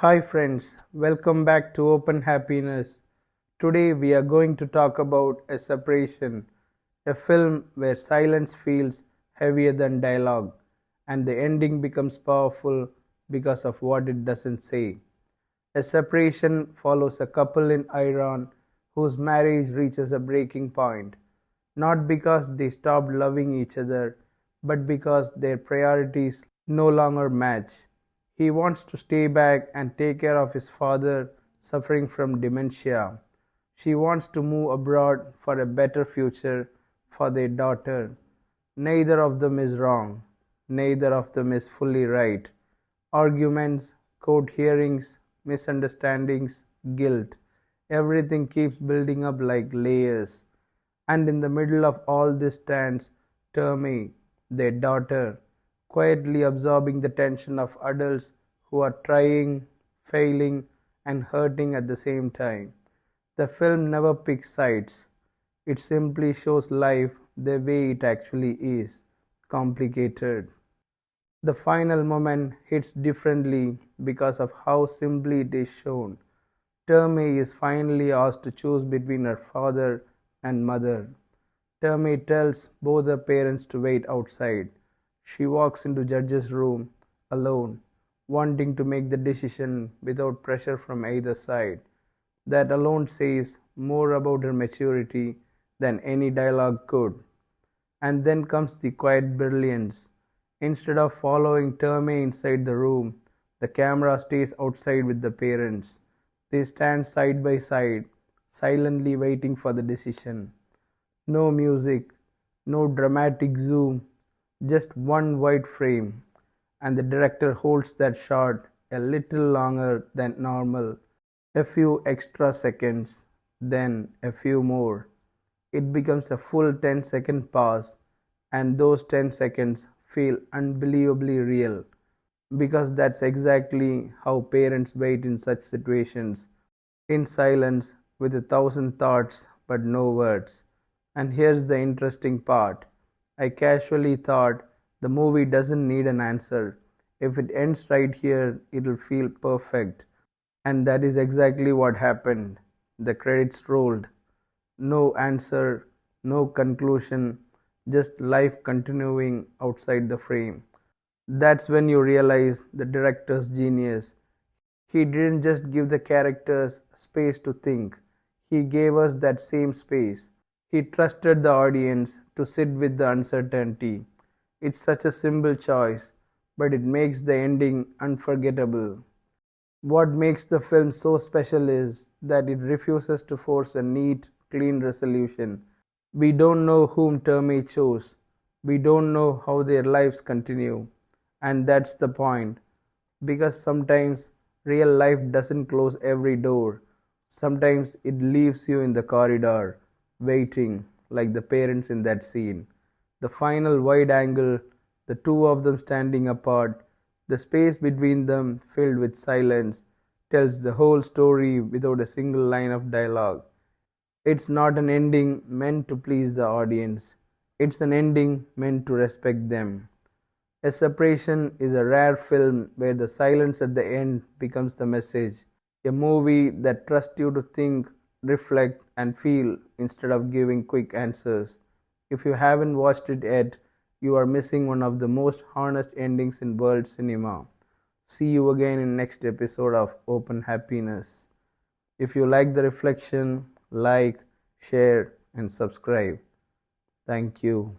Hi, friends, welcome back to Open Happiness. Today, we are going to talk about A Separation, a film where silence feels heavier than dialogue, and the ending becomes powerful because of what it doesn't say. A Separation follows a couple in Iran whose marriage reaches a breaking point, not because they stopped loving each other, but because their priorities no longer match. He wants to stay back and take care of his father suffering from dementia. She wants to move abroad for a better future for their daughter. Neither of them is wrong. Neither of them is fully right. Arguments, court hearings, misunderstandings, guilt. Everything keeps building up like layers. And in the middle of all this stands Terme, their daughter, quietly absorbing the tension of adults who are trying, failing, and hurting at the same time. The film never picks sides. It simply shows life the way it actually is, complicated. The final moment hits differently because of how simply it is shown. Terme is finally asked to choose between her father and mother. Terme tells both her parents to wait outside. She walks into Judge's room alone, wanting to make the decision without pressure from either side. That alone says more about her maturity than any dialogue could. And then comes the quiet brilliance. Instead of following Terme inside the room, the camera stays outside with the parents. They stand side by side, silently waiting for the decision. No music, no dramatic zoom, just one wide frame, and the director holds that shot a little longer than normal, a few extra seconds, then a few more. It becomes a full 10-second pause, and those 10 seconds feel unbelievably real because that's exactly how parents wait in such situations, in silence with a thousand thoughts but no words. And here's the interesting part. I casually thought the movie doesn't need an answer. If it ends right here, it'll feel perfect. And that is exactly what happened. The credits rolled. No answer, no conclusion, just life continuing outside the frame. That's when you realize the director's genius. He didn't just give the characters space to think, he gave us that same space. He trusted the audience to sit with the uncertainty. It's such a simple choice, but it makes the ending unforgettable. What makes the film so special is that it refuses to force a neat, clean resolution. We don't know whom Terme chose. We don't know how their lives continue. And that's the point. Because sometimes real life doesn't close every door. Sometimes it leaves you in the corridor, waiting, like the parents in that scene. The final wide angle, the two of them standing apart, the space between them filled with silence, tells the whole story without a single line of dialogue. It's not an ending meant to please the audience, it's an ending meant to respect them. A Separation is a rare film where the silence at the end becomes the message. A movie that trusts you to think, reflect, and feel instead of giving quick answers. If you haven't watched it yet, you are missing one of the most honest endings in world cinema. See you again in next episode of Open Happiness. If you like the reflection, like, share, and subscribe. Thank you.